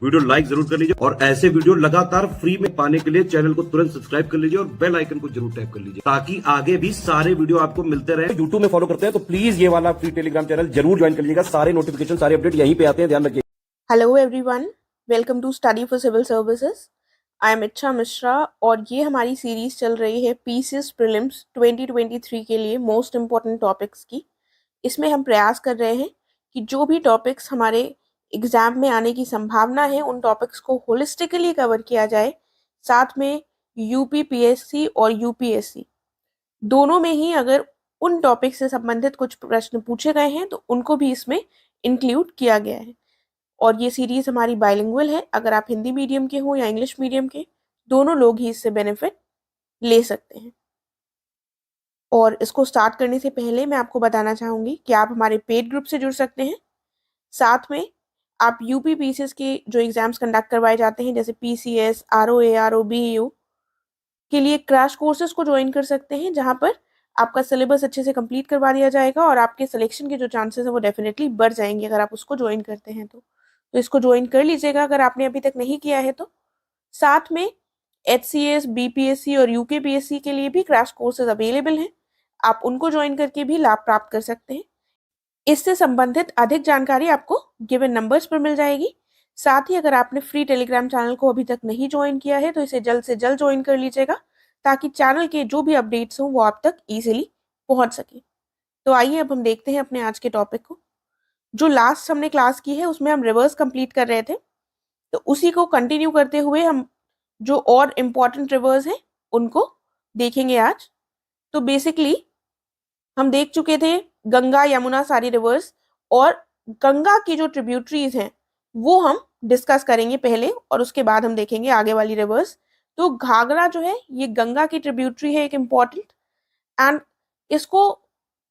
Video like जरूर कर लीजिए और ऐसे वीडियो लगातार फ्री में पाने के लिए चैनल को तुरंत सब्सक्राइब कर लीजिए और बेल आइकन को जरूर टैप कर लीजिए ताकि आगे भी सारे वीडियो आपको मिलते रहे। यूट्यूब में फॉलो करते हैं तो प्लीज ये वाला फ्री टेलीग्राम चैनल जरूर ज्वाइन कर लीजिएगा। सारे नोटिफिकेशन सारे अपडेट यहीं पे आते हैं, ध्यान रखिए। Hello everyone, welcome to study for civil services. I am Ichha Mishra और ये हमारी सीरीज चल रही है पीसीएस प्रीलिम्स 2023 के लिए मोस्ट इम्पॉर्टेंट टॉपिक्स की। इसमें हम प्रयास कर रहे हैं कि जो भी टॉपिक्स हमारे एग्जाम में आने की संभावना है उन टॉपिक्स को होलिस्टिकली कवर किया जाए। साथ में यूपी पीएससी और यूपीएससी दोनों में ही अगर उन टॉपिक से संबंधित कुछ प्रश्न पूछे गए हैं तो उनको भी इसमें इंक्लूड किया गया है। और ये सीरीज हमारी बाइलिंगुअल है, अगर आप हिंदी मीडियम के हो या इंग्लिश मीडियम के, दोनों लोग ही इससे बेनिफिट ले सकते हैं। और इसको स्टार्ट करने से पहले मैं आपको बताना चाहूंगी कि आप हमारे पेड ग्रुप से जुड़ सकते हैं। साथ में आप यूपी पीसीएस के जो एग्जाम्स कंडक्ट करवाए जाते हैं जैसे पीसीएस, आरओए, आरओबीयू के लिए क्रैश कोर्सेज को ज्वाइन कर सकते हैं, जहां पर आपका सिलेबस अच्छे से कंप्लीट करवा दिया जाएगा और आपके सिलेक्शन के जो चांसेस है वो डेफिनेटली बढ़ जाएंगे अगर आप उसको ज्वाइन करते हैं तो इसको ज्वाइन कर लीजिएगा अगर आपने अभी तक नहीं किया है तो। साथ में एचसीएस, बीपीएससी और यूकेपीएससी के लिए भी क्रैश कोर्सेज अवेलेबल हैं, आप उनको ज्वाइन करके भी लाभ प्राप्त कर सकते हैं। इससे संबंधित अधिक जानकारी आपको गिवन नंबर्स पर मिल जाएगी। साथ ही अगर आपने फ्री टेलीग्राम चैनल को अभी तक नहीं ज्वाइन किया है तो इसे जल्द से जल्द ज्वाइन कर लीजिएगा ताकि चैनल के जो भी अपडेट्स हों वो आप तक इजीली पहुंच सके। तो आइए अब हम देखते हैं अपने आज के टॉपिक को। जो लास्ट हमने क्लास की है उसमें हम रिवर्स कंप्लीट कर रहे थे, तो उसी को कंटिन्यू करते हुए हम जो और इम्पोर्टेंट रिवर्स हैं उनको देखेंगे आज। तो बेसिकली हम देख चुके थे गंगा, यमुना सारी रिवर्स, और गंगा की जो ट्रिब्यूटरीज हैं वो हम डिस्कस करेंगे पहले और उसके बाद हम देखेंगे आगे वाली रिवर्स। तो घाघरा जो है ये गंगा की ट्रिब्यूटरी है, एक इम्पॉर्टेंट। एंड इसको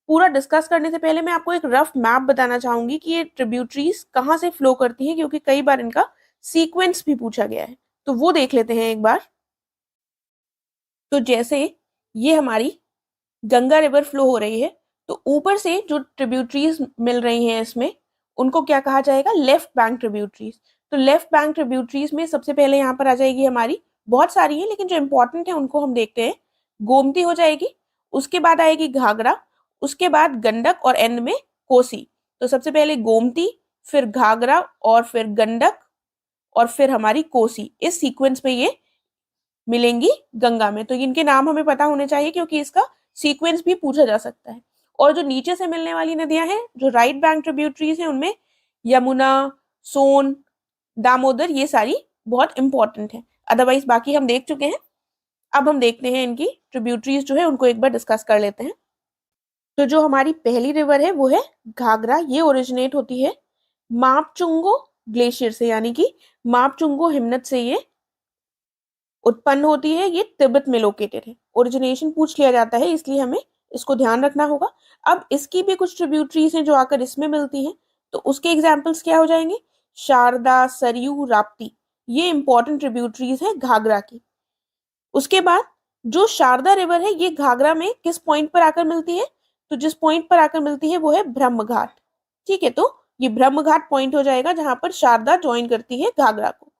पूरा डिस्कस करने से पहले मैं आपको एक रफ मैप बताना चाहूंगी कि ये ट्रिब्यूटरीज कहाँ से फ्लो करती हैं, क्योंकि कई बार इनका सीक्वेंस भी पूछा गया है, तो वो देख लेते हैं एक बार। तो जैसे ये हमारी गंगा रिवर फ्लो हो रही है तो ऊपर से जो ट्रिब्यूटरीज मिल रही हैं इसमें उनको क्या कहा जाएगा, लेफ्ट बैंक ट्रिब्यूटरीज। तो लेफ्ट बैंक ट्रिब्यूटरीज में सबसे पहले यहाँ पर आ जाएगी हमारी, बहुत सारी है लेकिन जो इंपॉर्टेंट है उनको हम देखते हैं। गोमती हो जाएगी, उसके बाद आएगी घाघरा, उसके बाद गंडक और एंड में कोसी। तो सबसे पहले गोमती, फिर घाघरा और फिर गंडक और फिर हमारी कोसी, इस सीक्वेंस में ये मिलेंगी गंगा में। तो इनके नाम हमें पता होने चाहिए क्योंकि इसका सीक्वेंस भी पूछा जा सकता है। और जो नीचे से मिलने वाली नदियां हैं जो राइट बैंक ट्रिब्यूटरीज हैं उनमें यमुना, सोन, दामोदर, ये सारी बहुत इंपॉर्टेंट है। अदरवाइज बाकी हम देख चुके हैं। अब हम देखते हैं इनकी ट्रिब्यूटरीज जो है उनको एक बार डिस्कस कर लेते हैं। तो जो हमारी पहली रिवर है वो है घाघरा। ये ओरिजिनेट होती है मापचुंगो ग्लेशियर से, यानी कि मापचुंगो हिमनद से ये उत्पन्न होती है। ये तिब्बत में लोकेटेड है। ओरिजिनेशन पूछ लिया जाता है इसलिए हमें इसको ध्यान रखना होगा। अब इसकी भी कुछ ट्रिब्यूटरीज हैं जो आकर इसमें मिलती हैं, तो उसके एग्जाम्पल्स क्या हो जाएंगे, शारदा, सरयू, राप्ती, ये इंपॉर्टेंट ट्रिब्यूटरीज हैं घाघरा की। उसके बाद जो शारदा रिवर है ये घाघरा में किस पॉइंट पर आकर मिलती है, तो जिस पॉइंट पर आकर मिलती है वो है ब्रह्म घाट। ठीक है, तो ये ब्रह्म घाट पॉइंट हो जाएगा जहां पर शारदा ज्वाइन करती है घाघरा को।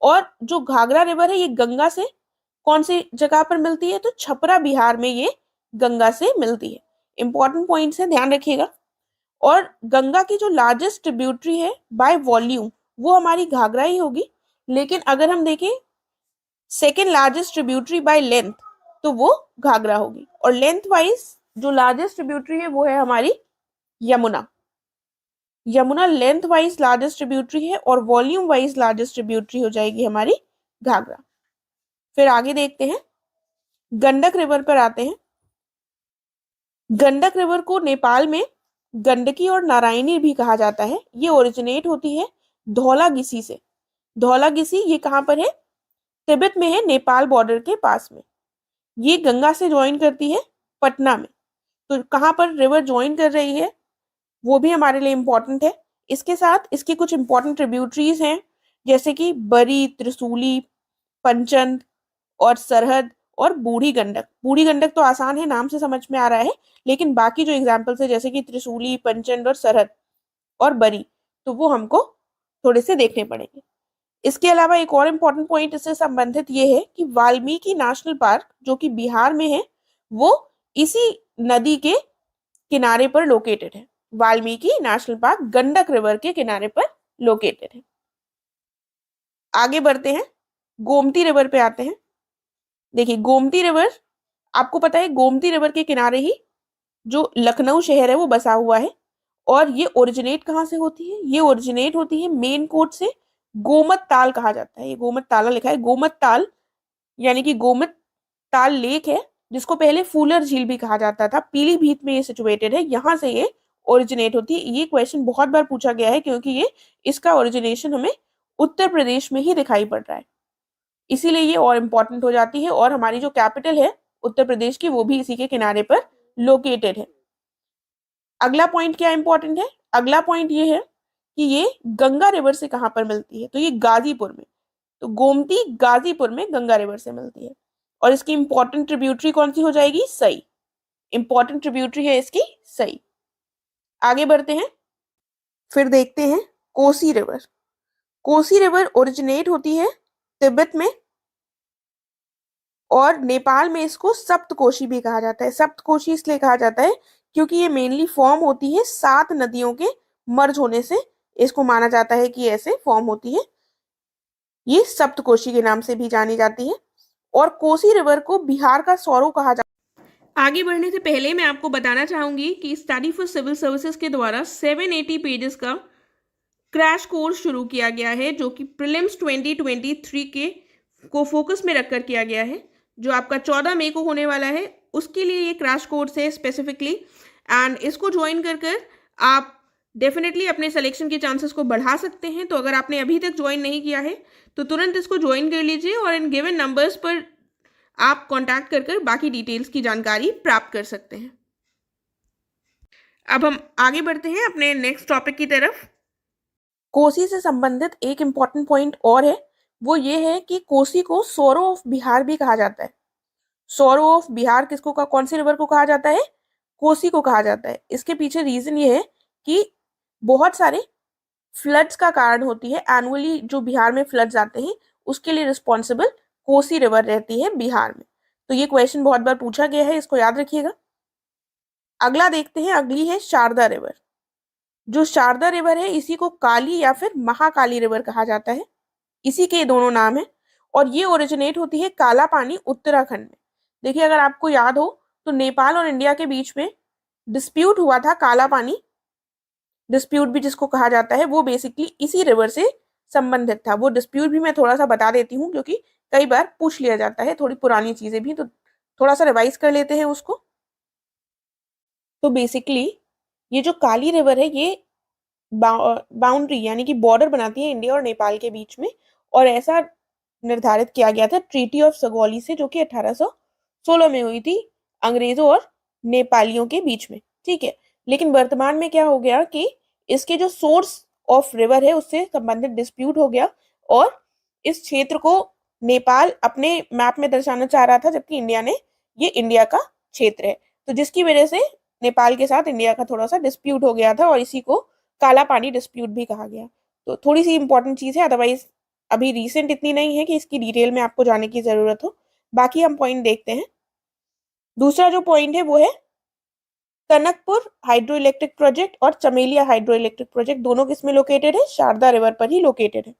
और जो घाघरा रिवर है ये गंगा से कौन सी जगह पर मिलती है, तो छपरा बिहार में ये गंगा से मिलती है। इंपॉर्टेंट पॉइंट्स है, ध्यान रखिएगा। और गंगा की जो लार्जेस्ट ट्रिब्यूटरी है बाय वॉल्यूम वो हमारी घाघरा ही होगी, लेकिन अगर हम देखें second largest tributary by length तो वो घाघरा होगी। और लेंथ वाइज जो लार्जेस्ट ट्रिब्यूटरी है वो है हमारी Yamuna. Yamuna length wise largest tributary है और वॉल्यूम वाइज लार्जेस्ट ट्रिब्यूटरी हो जाएगी हमारी घाघरा। फिर आगे देखते हैं, गंडक रिवर पर आते हैं। गंडक रिवर को नेपाल में गंडकी और नारायणी भी कहा जाता है। ये ओरिजिनेट होती है धौलागिसी से। धौलागिसी ये कहाँ पर है, तिब्बत में है, नेपाल बॉर्डर के पास में। ये गंगा से ज्वाइन करती है पटना में। तो कहाँ पर रिवर ज्वाइन कर रही है वो भी हमारे लिए इंपॉर्टेंट है। इसके साथ इसकी कुछ इंपॉर्टेंट ट्रिब्यूटरीज हैं जैसे कि बरी, त्रिशूली, पंचंद और सरहद और बूढ़ी गंडक। बूढ़ी गंडक तो आसान है, नाम से समझ में आ रहा है, लेकिन बाकी जो एग्जाम्पल्स है जैसे कि त्रिशूली, पंचंद और सरहद और बरी, तो वो हमको थोड़े से देखने पड़ेंगे। इसके अलावा एक और इम्पोर्टेंट पॉइंट इससे संबंधित ये है कि वाल्मीकि नेशनल पार्क जो कि बिहार में है वो इसी नदी के किनारे पर लोकेटेड है। Valmiki national park Gandak river के किनारे पर लोकेटेड है। आगे बढ़ते हैं, गोमती रिवर पे आते हैं। देखिए गोमती रिवर, आपको पता है गोमती रिवर के किनारे ही जो लखनऊ शहर है वो बसा हुआ है। और ये ओरिजिनेट कहाँ से होती है? ये ओरिजिनेट होती है मेन कोट से। गोमत ताल कहा जाता है, ये गोमत ताला लिखा है, गोमत ताल यानी कि गोमत ताल लेक है, जिसको पहले फूलर झील भी कहा जाता था। पीलीभीत में ये सिचुएटेड है, यहाँ से ये ओरिजिनेट होती है। ये क्वेश्चन बहुत बार पूछा गया है क्योंकि ये इसका ओरिजिनेशन हमें उत्तर प्रदेश में ही दिखाई पड़ रहा है, इसीलिए ये और इम्पोर्टेंट हो जाती है। और हमारी जो कैपिटल है उत्तर प्रदेश की वो भी इसी के किनारे पर लोकेटेड है। अगला पॉइंट क्या इंपॉर्टेंट है? अगला पॉइंट ये है कि ये गंगा रिवर से कहां पर मिलती है? तो ये गाजीपुर में। तो गोमती गाजीपुर में गंगा रिवर से मिलती है। और इसकी इंपॉर्टेंट ट्रिब्यूटरी कौन सी हो जाएगी? सई। इंपॉर्टेंट ट्रिब्यूटरी है इसकी सई। आगे बढ़ते हैं, फिर देखते हैं Kosi river. Kosi river originate होती है तिब्बत में और नेपाल में इसको सप्तकोशी भी कहा जाता है। सप्तकोशी इसलिए कहा जाता है क्योंकि ये मेनली फॉर्म होती है 7 नदियों के मर्ज होने से, इसको माना जाता है कि ऐसे फॉर्म होती है। ये सप्तकोशी के नाम से भी जानी जाती है। और कोसी रिवर को बिहार का सौरो कहा जाता है। आगे बढ़ने से पहले मैं आपको बताना चाहूंगी कि स्टडी फॉर सिविल सर्विसेज के द्वारा 780 पेजेस का क्रैश कोर्स शुरू किया गया है, जो कि प्रीलिम्स 2023 के को फोकस में रखकर किया गया है, जो आपका 14 मई को होने वाला है। उसके लिए ये क्रैश कोर्स है स्पेसिफिकली, एंड इसको ज्वाइन कर आप डेफिनेटली अपने सिलेक्शन के चांसेस को बढ़ा सकते हैं। तो अगर आपने अभी तक ज्वाइन नहीं किया है तो तुरंत इसको ज्वाइन कर लीजिए और इन गिवन नंबर्स पर आप कांटेक्ट कर बाकी डिटेल्स की जानकारी प्राप्त कर सकते हैं। अब हम आगे बढ़ते हैं अपने नेक्स्ट टॉपिक की तरफ। कोसी से संबंधित एक इम्पॉर्टेंट पॉइंट और है, वो ये है कि कोसी को सौरो ऑफ बिहार भी कहा जाता है। सौरो ऑफ बिहार किसको का, कौन सी रिवर को कहा जाता है? कोसी को कहा जाता है। इसके पीछे रीजन ये है कि बहुत सारे फ्लड्स का कारण होती है। एनुअली जो बिहार में फ्लड्स आते हैं उसके लिए रिस्पॉन्सिबल कोसी रिवर रहती है बिहार में। तो ये क्वेश्चन बहुत बार पूछा गया है, इसको याद रखिएगा। अगला देखते हैं, अगली है शारदा रिवर। जो शारदा रिवर है इसी को काली या फिर महाकाली रिवर कहा जाता है, इसी के दोनों नाम है। और ये ओरिजिनेट होती है काला पानी उत्तराखंड में। देखिए अगर आपको याद हो तो नेपाल और इंडिया के बीच में डिस्प्यूट हुआ था, काला पानी डिस्प्यूट भी जिसको कहा जाता है, वो बेसिकली इसी रिवर से संबंधित था। वो डिस्प्यूट भी मैं थोड़ा सा बता देती हूँ क्योंकि कई बार पूछ लिया जाता है, थोड़ी पुरानी चीजें भी, तो थोड़ा सा रिवाइज कर लेते हैं उसको। तो बेसिकली ये जो काली रिवर है ये बाउंड्री यानी कि बॉर्डर बनाती है इंडिया और नेपाल के बीच में। और ऐसा निर्धारित किया गया था ट्रीटी ऑफ सगौली से, जो कि 1816 में हुई थी अंग्रेजों और नेपालियों के बीच में। ठीक है, लेकिन वर्तमान में क्या हो गया कि इसके जो सोर्स ऑफ रिवर है उससे संबंधित डिस्प्यूट हो गया और इस क्षेत्र को नेपाल अपने मैप में दर्शाना चाह रहा था, जबकि इंडिया ने ये इंडिया का क्षेत्र है। तो जिसकी वजह से नेपाल के साथ इंडिया का थोड़ा सा डिस्प्यूट हो गया था और इसी को काला पानी डिस्प्यूट भी कहा गया। तो थोड़ी सी इंपॉर्टेंट चीज है, अदरवाइज अभी रिसेंट इतनी नहीं है कि इसकी डिटेल में आपको जाने की जरूरत हो। बाकी हम पॉइंट देखते हैं। दूसरा जो पॉइंट है वो है कनकपुर हाइड्रो इलेक्ट्रिक प्रोजेक्ट और चमेलिया हाइड्रो इलेक्ट्रिक प्रोजेक्ट, दोनों किसमें लोकेटेड है? शारदा रिवर पर ही लोकेटेड है।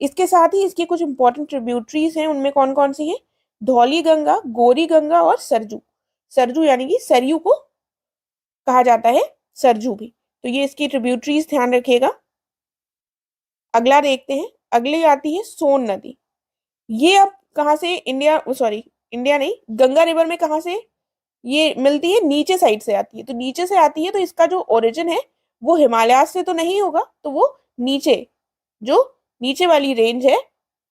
इसके साथ ही इसकी कुछ इंपॉर्टेंट ट्रिब्यूटरीज हैं, उनमें कौन कौन सी है? धौली गंगा, गोरी गंगा और सरजू। सरजू यानी कि सरयू को कहा जाता है सरजू भी। तो ये इसकी ट्रिब्यूटरीज ध्यान रखिएगा। अगला देखते हैं, अगली आती है सोन नदी। ये अब कहाँ से इंडिया नहीं, गंगा रिवर में कहाँ से ये मिलती है? नीचे साइड से आती है। तो नीचे से आती है तो इसका जो ओरिजिन है वो हिमालय से तो नहीं होगा, तो वो नीचे जो नीचे वाली रेंज है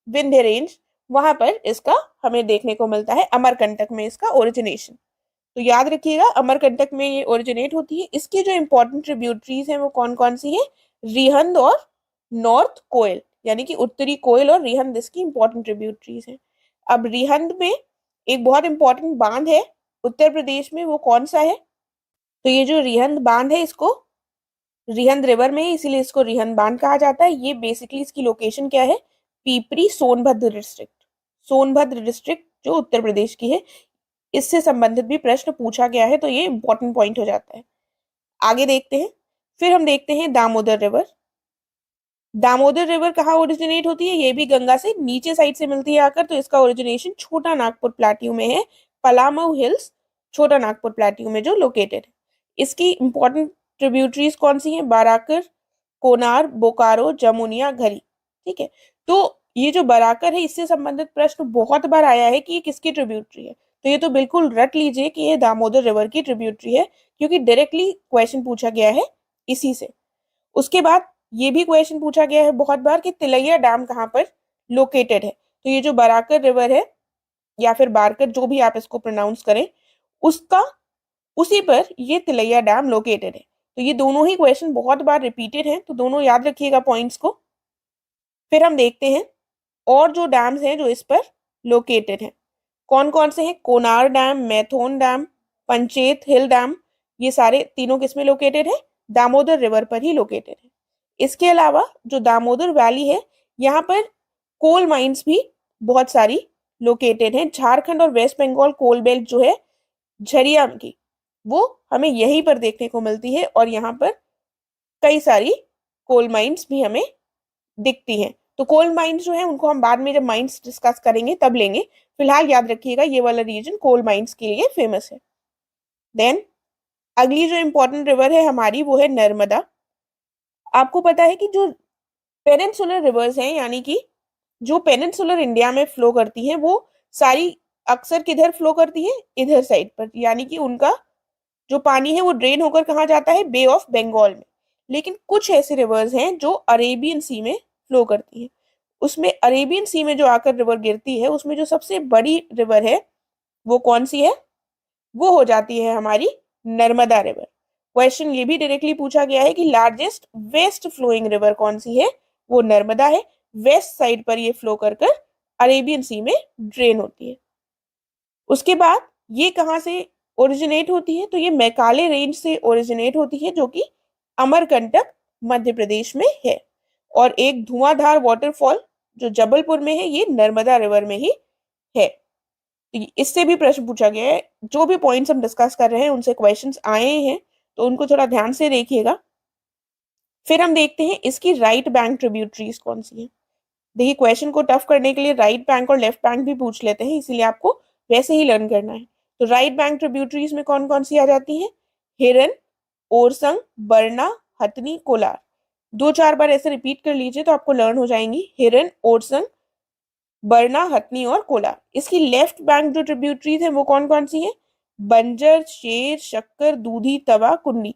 विंध्य रेंज, वहां पर इसका हमें देखने को मिलता है। अमरकंटक में इसका ओरिजिनेशन। तो याद रखिएगा अमरकंटक में ये ओरिजिनेट होती है। इसकी जो इंपॉर्टेंट ट्रिब्यूटरीज हैं वो कौन कौन सी है? रिहंद और नॉर्थ कोयल, यानी कि उत्तरी कोयल और रिहंद इसकी इंपॉर्टेंट ट्रिब्यूटरीज हैं। अब रिहंद में एक बहुत इंपॉर्टेंट बांध है उत्तर प्रदेश में, वो कौन सा है? तो ये जो रिहंद बांध है इसको रिहंद रिवर में है, इसीलिए इसको रिहंद बांध कहा जाता है। ये बेसिकली इसकी लोकेशन क्या है? पीपरी सोनभद्र डिस्ट्रिक्ट, सोनभद्र डिस्ट्रिक्ट जो उत्तर प्रदेश की है, इससे संबंधित भी प्रश्न पूछा गया है, तो ये इंपॉर्टेंट पॉइंट हो जाता है। आगे देखते हैं। फिर हम देखते हैं दामोदर रिवर। दामोदर रिवर कहाँ ओरिजिनेट होती है? ये भी गंगा से नीचे साइड से मिलती है आकर, तो इसका ओरिजिनेशन छोटा नागपुर प्लेट्यू में है, पलामऊ हिल्स छोटा नागपुर प्लेट्यू में जो लोकेटेड है। इसकी इंपॉर्टेंट ट्रिब्यूटरीज कौन सी हैं? बाराकर, कोनार, बोकारो, जमुनिया, घरी। ठीक है, तो ये जो बराकर है, इससे संबंधित प्रश्न बहुत बार आया है कि ये किसकी ट्रिब्यूटरी है, तो ये तो बिल्कुल रट लीजिए कि ये दामोदर रिवर की ट्रिब्यूटरी है, क्योंकि डायरेक्टली क्वेश्चन पूछा गया है इसी से। उसके बाद ये भी क्वेश्चन पूछा गया है बहुत बार कि तिलैया डैम कहाँ पर लोकेटेड है, तो ये जो बराकर रिवर है या फिर बारकर, जो भी आप इसको प्रोनाउंस करें, उसका उसी पर ये तिलैया डैम लोकेटेड है। तो ये दोनों ही क्वेश्चन बहुत बार रिपीटेड हैं, तो दोनों याद रखिएगा पॉइंट्स को। फिर हम देखते हैं और जो डैम्स हैं जो इस पर लोकेटेड हैं, कौन कौन से हैं? कोनार डैम, मैथोन डैम, पंचेत हिल डैम, ये सारे तीनों किसमें लोकेटेड है? दामोदर रिवर पर ही लोकेटेड है। इसके अलावा जो दामोदर वैली है, यहाँ पर कोल माइंस भी बहुत सारी लोकेटेड हैं। झारखंड और वेस्ट बंगाल कोल बेल्ट जो है झरियाम की, वो हमें यहीं पर देखने को मिलती है, और यहाँ पर कई सारी कोल माइंस भी हमें दिखती हैं। तो कोल माइंस जो है उनको हम बाद में जब माइंस डिस्कस करेंगे तब लेंगे। फिलहाल याद रखिएगा ये वाला रीजन कोल माइंस के लिए फेमस है। देन अगली जो इंपॉर्टेंट रिवर है हमारी, वो है नर्मदा। आपको पता है कि जो पेनिनसुलर रिवर्स हैं, यानी कि जो पेनिनसुलर इंडिया में फ्लो करती हैं, वो सारी अक्सर किधर फ्लो करती है? इधर साइड पर, यानी कि उनका जो पानी है वो ड्रेन होकर कहाँ जाता है? बे ऑफ बंगाल में। लेकिन कुछ ऐसे रिवर्स हैं जो अरेबियन सी में फ्लो करती हैं। उसमें अरेबियन सी में जो आकर रिवर गिरती है, उसमें जो सबसे बड़ी रिवर है वो कौन सी है? वो हो जाती है हमारी नर्मदा रिवर। क्वेश्चन ये भी डायरेक्टली पूछा गया है कि लार्जेस्ट वेस्ट फ्लोइंग रिवर कौन सी है? वो नर्मदा है। वेस्ट साइड पर ये फ्लो कर कर अरेबियन सी में ड्रेन होती है। उसके बाद ये कहाँ से ओरिजिनेट होती है? तो ये मैकाले रेंज से ओरिजिनेट होती है, जो कि अमरकंटक मध्य प्रदेश में है। और एक धुआंधार वाटरफॉल जो जबलपुर में है, ये नर्मदा रिवर में ही है। तो इससे भी प्रश्न पूछा गया है। जो भी पॉइंट्स हम डिस्कस कर रहे हैं उनसे क्वेश्चंस आए हैं, तो उनको थोड़ा ध्यान से देखिएगा। फिर हम देखते हैं इसकी राइट बैंक ट्रिब्यूटरीज कौन सी है। देखिए, क्वेश्चन को टफ करने के लिए राइट बैंक और लेफ्ट बैंक भी पूछ लेते हैं, इसीलिए आपको वैसे ही लर्न करना है। तो राइट बैंक ट्रिब्यूटरीज में कौन कौन सी आ जाती हैं? हिरन, ओरसंग, बरना, हथनी, कोलार। 2-4 बार ऐसे रिपीट कर लीजिए तो आपको लर्न हो जाएंगी। हिरन, ओरसंग, बरना, हथनी और कोलार। इसकी लेफ्ट बैंक जो ट्रिब्यूटरीज है वो कौन कौन सी है? बंजर, शेर, शक्कर, दूधी, तवा, कुंडी।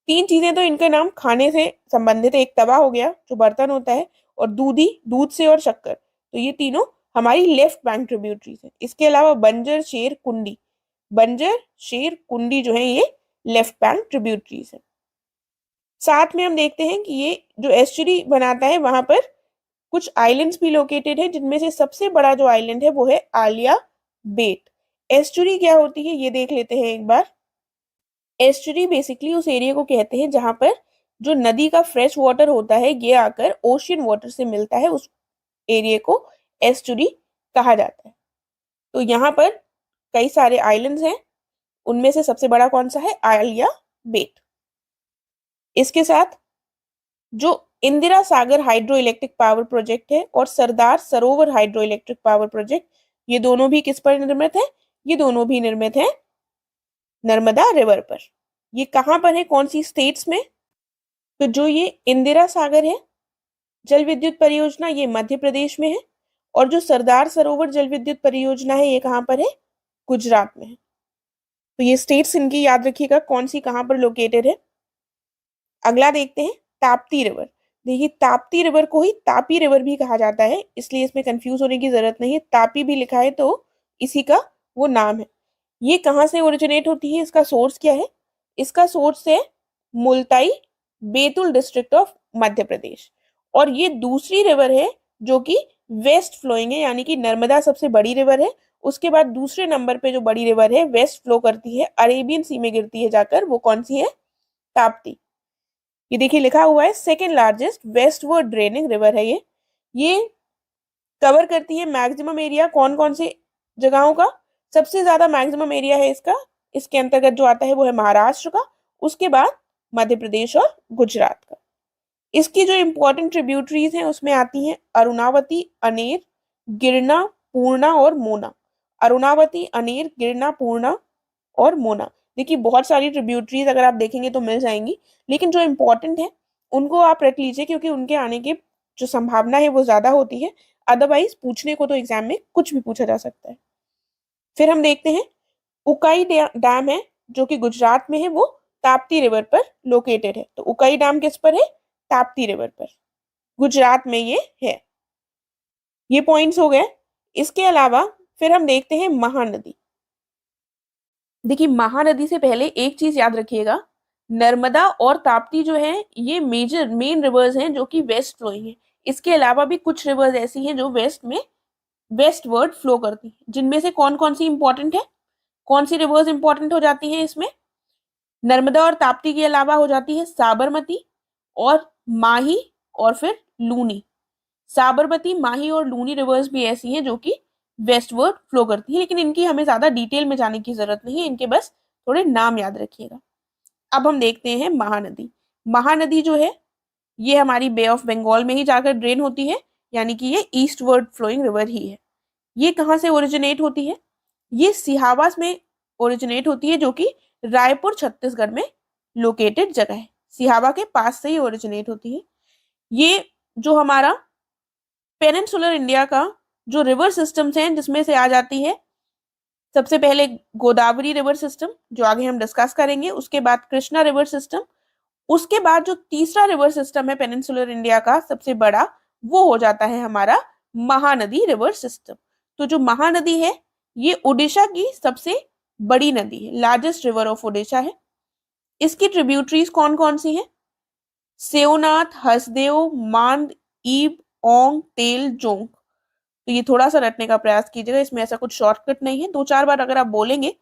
3 चीजें तो इनके नाम खाने से संबंधित है। एक तवा हो गया जो बर्तन होता है, और दूधी दूध से, और शक्कर। तो ये तीनों हमारी लेफ्ट बैंक ट्रिब्यूटरीज है। इसके अलावा बंजर, शेर, कुंडी, बंजर, शेर, कुंडी जो है ये लेफ्ट बैंक ट्रिब्यूटरीज है। साथ में हम देखते हैं कि ये जो एस्चुरी बनाता है वहां पर कुछ आइलैंड्स भी लोकेटेड है, जिनमें से सबसे बड़ा जो आइलैंड है वो है आलिया बेट। एस्चुरी क्या होती है ये देख लेते हैं एक बार। एस्चुरी बेसिकली उस एरिया को कहते हैं जहां पर जो नदी का फ्रेश वाटर होता है ये आकर ओशियन वाटर से मिलता है, उस एरिया को एस्चुरी कहा जाता है। तो यहाँ पर कई सारे आइलैंड्स हैं, उनमें से सबसे बड़ा कौन सा है? आलिया बेट। इसके साथ जो Indira Sagar hydro electric power project है और Sardar Sarovar hydro electric power project, ये दोनों भी किस पर निर्मित है? ये दोनों भी निर्मित है नर्मदा रिवर पर। ये कहां पर है? कौन सी स्टेट्स में? तो जो ये इंदिरा सागर है जल विद्युत परियोजना, ये मध्य प्रदेश में है। और जो सरदार सरोवर जल विद्युत परियोजना है ये कहां पर है? गुजरात में है। तो ये स्टेट्स इनकी याद रखिएगा कौन सी कहां पर लोकेटेड है। अगला देखते हैं ताप्ती रिवर। देखिए, ताप्ती रिवर को ही तापी रिवर भी कहा जाता है, इसलिए इसमें कंफ्यूज होने की जरूरत नहीं है। तापी भी लिखा है तो इसी का वो नाम है। ये कहाँ से ओरिजिनेट होती है? इसका सोर्स क्या है? इसका सोर्स है मुल्ताई, बैतूल डिस्ट्रिक्ट ऑफ मध्य प्रदेश। और ये दूसरी रिवर है जो कि वेस्ट फ्लोइंग है, यानी कि नर्मदा सबसे बड़ी रिवर है। उसके बाद दूसरे नंबर पे जो बड़ी रिवर है वेस्ट फ्लो करती है, अरेबियन सी में गिरती है जाकर, वो कौन सी है? ताप्ती। ये देखिए लिखा हुआ है second largest westward draining river है ये कवर करती है मैक्सिमम एरिया कौन कौन से जगहों का? सबसे ज्यादा मैक्सिमम एरिया है इसका, इसके अंतर्गत जो आता है वो है महाराष्ट्र का, उसके बाद मध्य प्रदेश और गुजरात का। इसकी जो इंपॉर्टेंट ट्रिब्यूटरीज हैं उसमें आती हैं अरुणावती, अनेर, गिरना, पूर्णा और मोना। अरुणावती, अनेर, गिरना, पूर्णा और मोना। देखिए बहुत सारी ट्रिब्यूटरीज अगर आप देखेंगे तो मिल जाएंगी, लेकिन जो इंपॉर्टेंट है उनको आप रख लीजिए क्योंकि उनके आने की जो संभावना है वो ज्यादा होती है। अदरवाइज पूछने को तो एग्जाम में कुछ भी पूछा जा सकता है। फिर हम देखते हैं उकाई डैम है जो कि गुजरात में है, वो ताप्ती रिवर पर लोकेटेड है। तो उकाई डैम किस पर है? ताप्ती रिवर पर, गुजरात में ये है। ये पॉइंट्स हो गए। इसके अलावा फिर हम देखते हैं महानदी। देखिए महानदी से पहले एक चीज याद रखिएगा, नर्मदा और ताप्ती जो है ये मेन रिवर्स हैं जो कि वेस्ट फ्लोइंग है। इसके अलावा भी कुछ रिवर्स ऐसी हैं जो वेस्ट में वेस्टवर्ड फ्लो करती हैं। जिनमें से कौन कौन सी इंपॉर्टेंट है, कौन सी रिवर्स इंपॉर्टेंट हो जाती हैं इसमें? नर्मदा और ताप्ती के अलावा हो जाती है साबरमती और माही और फिर लूनी। साबरमती, माही और लूनी रिवर्स भी ऐसी हैं जो कि वेस्टवर्ड फ्लो करती है, लेकिन इनकी हमें ज्यादा डिटेल में जाने की जरूरत नहीं है, इनके बस थोड़े नाम याद रखिएगा। अब हम देखते हैं महानदी। महानदी जो है ये हमारी बे ऑफ बंगाल में ही जाकर ड्रेन होती है, यानी कि ये ईस्टवर्ड फ्लोइंग रिवर ही है। ये कहाँ से ओरिजिनेट होती है? ये सिहावास में ओरिजिनेट होती है जो कि रायपुर छत्तीसगढ़ में लोकेटेड जगह है। सिहावा के पास से ही ओरिजिनेट होती है। ये जो हमारा पेनिनसुलर इंडिया का जो रिवर सिस्टम्स हैं जिसमें से आ जाती है सबसे पहले गोदावरी रिवर सिस्टम जो आगे हम डिस्कस करेंगे, उसके बाद कृष्णा रिवर सिस्टम, उसके बाद जो तीसरा रिवर सिस्टम है पेनिनसुलर इंडिया का सबसे बड़ा वो हो जाता है हमारा महानदी रिवर सिस्टम। तो जो महानदी है ये ओडिशा की सबसे बड़ी नदी है, लार्जेस्ट रिवर ऑफ ओडिशा है। इसकी ट्रिब्यूटरीज कौन कौन सी हैं? सेवनाथ, हसदेव, मांड, ईब, ओंग, तेल, जोंक। तो ये थोड़ा सा रटने का प्रयास कीजिएगा, इसमें ऐसा कुछ शॉर्टकट नहीं है। दो चार बार अगर आप बोलेंगे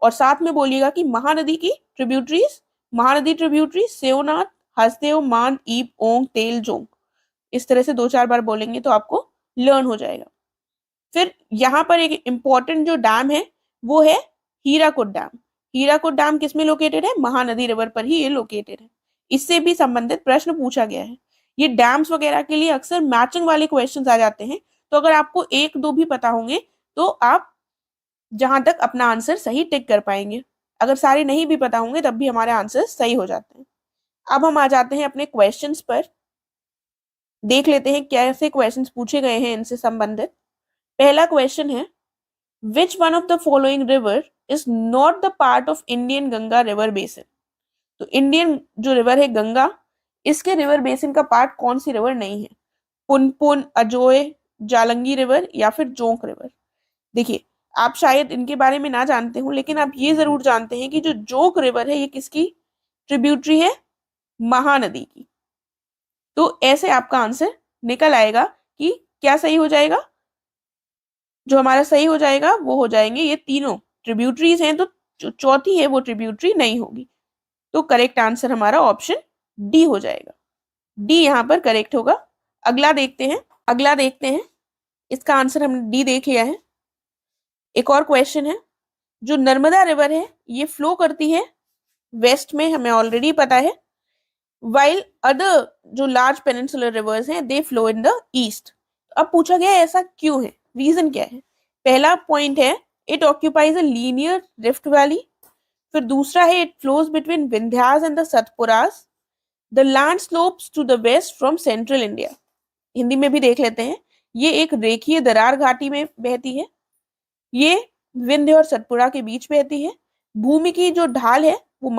और साथ में बोलिएगा कि महानदी की ट्रिब्यूटरीज, महानदी ट्रिब्यूटरी सेवनाथ, हसदेव, मांड, ईब, ओंग, तेल, जोंक, इस तरह से दो चार बार बोलेंगे तो आपको लर्न हो जाएगा। फिर यहाँ पर एक इंपॉर्टेंट जो डैम है वो है हीराकुद डैम। हीराकुद डैम किसमें लोकेटेड है? महानदी रिवर पर ही ये लोकेटेड है। इससे भी संबंधित प्रश्न पूछा गया है। ये डैम्स वगैरह के लिए अक्सर मैचिंग वाले क्वेश्चंस आ जाते हैं, तो अगर आपको एक दो भी पता होंगे तो आप जहां तक अपना आंसर सही टिक कर पाएंगे। अगर सारे नहीं भी पता होंगे तब भी हमारे आंसर सही हो जाते हैं। अब हम आ जाते हैं अपने क्वेश्चंस पर, देख लेते हैं कैसे क्वेश्चंस पूछे गए हैं इनसे संबंधित। पहला क्वेश्चन है, which one of the following river is not the part of Indian Ganga river basin? तो इंडियन जो रिवर है गंगा, इसके रिवर बेसिन का पार्ट कौन सी रिवर नहीं है? पुनपुन, अजोय, जालंगी रिवर या फिर जोंक रिवर। देखिए आप शायद इनके बारे में ना जानते हो, लेकिन आप ये जरूर जानते हैं कि जो जोंक रिवर है ये किसकी ट्रिब्यूटरी है? महानदी की। तो ऐसे आपका आंसर निकल आएगा कि क्या सही हो जाएगा? जो हमारा सही हो जाएगा वो हो जाएंगे ये तीनों ट्रिब्यूटरीज हैं, तो जो चौथी है वो ट्रिब्यूटरी नहीं होगी। तो करेक्ट आंसर हमारा ऑप्शन डी हो जाएगा। डी यहाँ पर करेक्ट होगा। अगला देखते हैं, अगला देखते हैं। इसका आंसर हमने डी देख लिया है। एक और क्वेश्चन है, जो नर्मदा रिवर है ये फ्लो करती है वेस्ट में, हमें ऑलरेडी पता है, वाइल अदर जो लार्ज पेनिनसुलर रिवर्स हैं दे फ्लो इन द ईस्ट। अब पूछा गया ऐसा क्यों है, रीजन क्या है? पहला पॉइंट है it occupies a linear rift valley. फिर दूसरा है it flows between Vindhyas and the Satpuras. The land slopes to the west from central India. Hindi में भी देख लेते हैं। ये एक रेखीय दरार घाटी में बहती है, ये विंध्य और सतपुड़ा के बीच बहती है। भूमि की जो ढाल है वो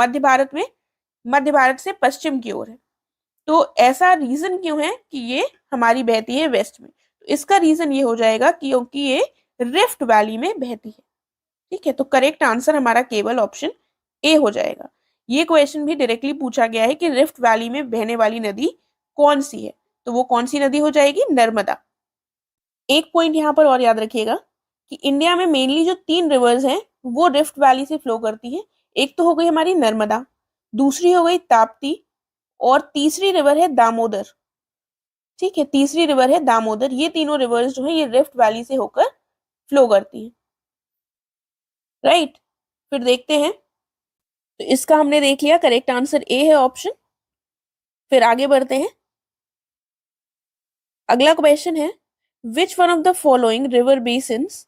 मध्य भारत से पश्चिम की ओर है। तो ऐसा रीजन क्यों है कि ये हमारी बहती है वेस्ट में? तो इसका रीजन ये हो जाएगा क्योंकि ये रिफ्ट वैली में बहती है। ठीक है, तो करेक्ट आंसर हमारा केवल ऑप्शन ए हो जाएगा। ये क्वेश्चन भी डायरेक्टली पूछा गया है कि रिफ्ट वैली में बहने वाली नदी कौन सी है, तो वो कौन सी नदी हो जाएगी? नर्मदा। एक पॉइंट यहाँ पर और याद रखिएगा कि इंडिया में मेनली जो 3 रिवर्स हैं वो रिफ्ट वैली से फ्लो करती हैं। एक तो हो गई हमारी नर्मदा, दूसरी हो गई ताप्ती और तीसरी रिवर है दामोदर। ठीक है, तीसरी रिवर है दामोदर। ये तीनों रिवर्स जो है ये रिफ्ट वैली से होकर फ्लो करती है, राइट। फिर देखते हैं, तो इसका हमने देख लिया, करेक्ट आंसर ए है ऑप्शन। फिर आगे बढ़ते हैं, अगला क्वेश्चन है, which one of the following river basins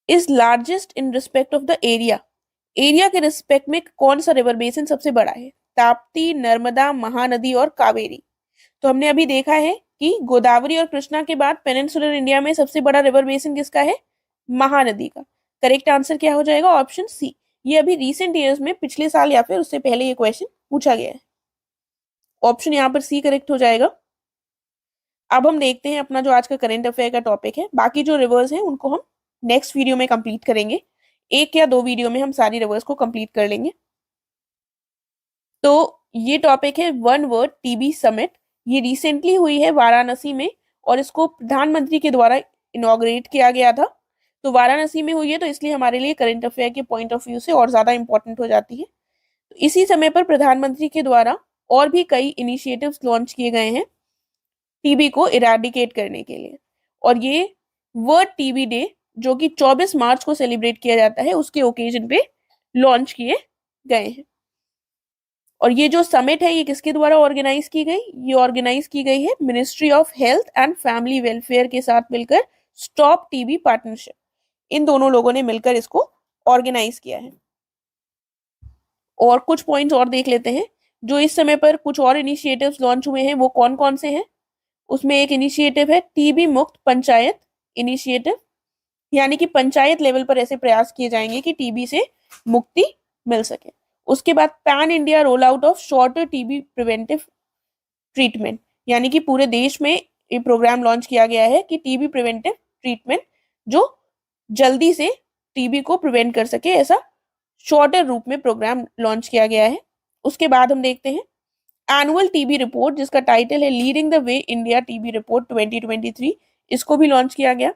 is largest in respect of the area. Area के रिस्पेक्ट में कौन सा रिवर बेसिन सबसे बड़ा है? ताप्ती, नर्मदा, महानदी और कावेरी। तो हमने अभी देखा है कि गोदावरी और कृष्णा के बाद पेनिनसुलर इंडिया में सबसे बड़ा रिवर बेसिन किसका है? महानदी का। करेक्ट आंसर क्या हो जाएगा? Option C. ये अभी रिसेंट ईयर्स में, पिछले साल या फिर उससे पहले ये क्वेश्चन पूछा गया है। ऑप्शन यहाँ पर सी करेक्ट हो जाएगा। अब हम देखते हैं अपना जो आज का करंट अफेयर का टॉपिक है। बाकी जो रिवर्स हैं उनको हम नेक्स्ट वीडियो में कंप्लीट करेंगे। 1 या 2 वीडियो में हम सारी रिवर्स को कंप्लीट कर लेंगे। तो ये टॉपिक है वन वर्ड टीबी समिट। ये रिसेंटली हुई है वाराणसी में और इसको प्रधानमंत्री के द्वारा इनॉग्रेट किया गया था। तो वाराणसी में हुई है तो इसलिए हमारे लिए करंट अफेयर के पॉइंट ऑफ व्यू से और ज्यादा इंपॉर्टेंट हो जाती है। तो इसी समय पर प्रधानमंत्री के द्वारा और भी कई इनिशिएटिव्स लॉन्च किए गए हैं टीबी को इरेडिकेट करने के लिए। और ये वर्ल्ड टीबी डे जो कि 24 मार्च को सेलिब्रेट किया जाता है उसके ओकेजन पे लॉन्च किए गए हैं। और ये जो समिट है ये किसके द्वारा ऑर्गेनाइज की गई? ये ऑर्गेनाइज की गई है ministry of health and family welfare के साथ मिलकर स्टॉप टीबी पार्टनरशिप। इन दोनों लोगों ने मिलकर इसको ऑर्गेनाइज किया है। और कुछ पॉइंट्स और देख लेते हैं जो इस समय पर कुछ और इनिशिएटिव्स लॉन्च हुए हैं, वो कौन कौन से हैं। उसमें एक इनिशिएटिव है टीबी मुक्त पंचायत इनिशिएटिव, यानी कि पंचायत लेवल पर ऐसे प्रयास किए जाएंगे कि टीबी से मुक्ति मिल सके। उसके बाद pan India roll out of shorter TB preventive treatment, यानी कि पूरे देश में ये प्रोग्राम लॉन्च किया गया है कि टीबी प्रिवेंटिव ट्रीटमेंट जो जल्दी से टीबी को प्रिवेंट कर सके, ऐसा शॉर्टर रूप में प्रोग्राम लॉन्च किया गया है। उसके बाद हम देखते हैं एनुअल टीबी रिपोर्ट जिसका टाइटल है leading the way India TB report 2023, इसको भी लॉन्च किया गया।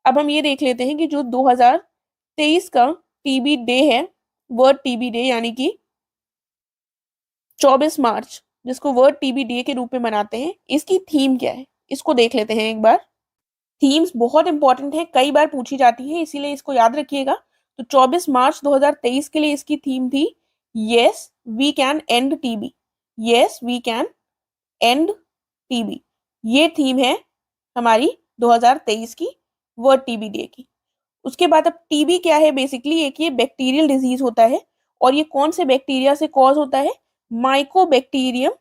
अब हम ये देख लेते हैं कि जो 2023 का टीबी डे है, वर्ल्ड टीबी डे, यानी कि 24 मार्च जिसको वर्ल्ड टीबी डे के रूप में मनाते हैं, इसकी थीम क्या है इसको देख लेते हैं एक बार। थीम्स बहुत इंपॉर्टेंट है, कई बार पूछी जाती है, इसीलिए इसको याद रखिएगा। तो 24 मार्च 2023 के लिए इसकी थीम थी yes we can end TB. Yes we can end TB, ये थीम है हमारी 2023 की वर्ल्ड टीबी डे की। उसके बाद अब टीबी क्या है? बेसिकली एक ये बैक्टीरियल डिजीज होता है और ये कौन से बैक्टीरिया से कॉज होता है? Mycobacterium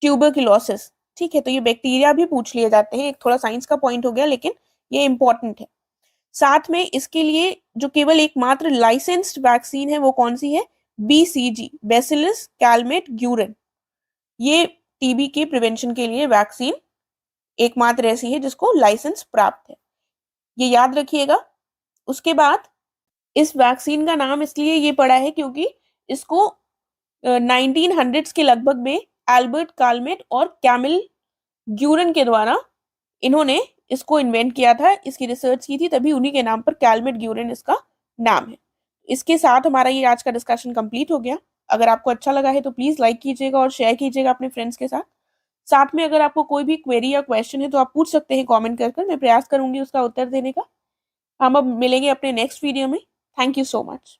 tuberculosis. ठीक है, तो ये बैक्टीरिया भी पूछ लिए जाते हैं, एक थोड़ा साइंस का पॉइंट हो गया लेकिन ये इंपॉर्टेंट है। साथ में इसके लिए जो केवल एकमात्र लाइसेंस्ड वैक्सीन है वो कौन सी है? BCG, bacillus Calmette Guerin. ये टीबी के प्रिवेंशन के लिए वैक्सीन एकमात्र ऐसी है जिसको लाइसेंस प्राप्त है, ये याद रखिएगा। उसके बाद इस वैक्सीन का नाम इसलिए ये पड़ा है क्योंकि इसको 1900s के लगभग में एल्बर्ट कालमेट और कैमिल ग्यूरन के द्वारा इन्होंने इसको इन्वेंट किया था, इसकी रिसर्च की थी, तभी उन्हीं के नाम पर कैलमेट ग्यूरन इसका नाम है। इसके साथ हमारा ये आज का डिस्कशन कंप्लीट हो गया। अगर आपको अच्छा लगा है तो प्लीज लाइक कीजिएगा और शेयर कीजिएगा अपने फ्रेंड्स के साथ। साथ में अगर आपको कोई भी क्वेरी या क्वेश्चन है तो आप पूछ सकते हैं कमेंट कर, मैं प्रयास करूंगी उसका उत्तर देने का। हम अब मिलेंगे अपने नेक्स्ट वीडियो में। Thank you so much.